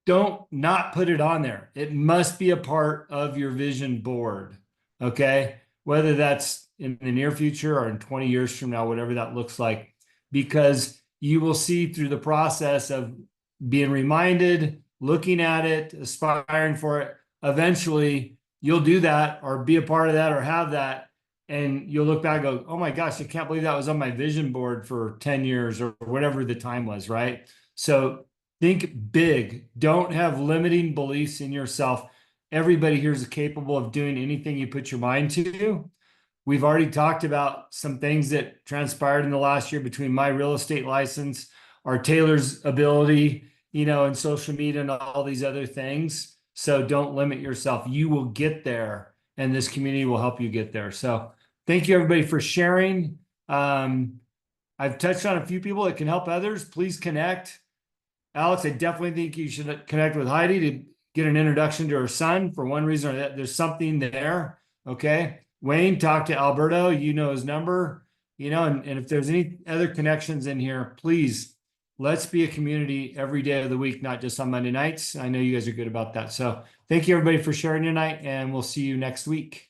don't not put it on there. It must be a part of your vision board. Okay. Whether that's in the near future or in 20 years from now, whatever that looks like, because you will see through the process of being reminded, looking at it, aspiring for it, eventually you'll do that or be a part of that or have that. And you'll look back and go, oh my gosh, I can't believe that was on my vision board for 10 years or whatever the time was, right? So think big. Don't have limiting beliefs in yourself. Everybody here is capable of doing anything you put your mind to. We've already talked about some things that transpired in the last year between my real estate license, our Taylor's ability, and social media and all these other things. So don't limit yourself. You will get there, and this community will help you get there. So thank you, everybody, for sharing. I've touched on a few people that can help others. Please connect. Alex, I definitely think you should connect with Heidi to get an introduction to her son for one reason or that. There's something there. Okay. Wayne, talk to Alberto. You know his number, and if there's any other connections in here, please, let's be a community every day of the week, not just on Monday nights. I know you guys are good about that. So thank you, everybody, for sharing tonight, and we'll see you next week.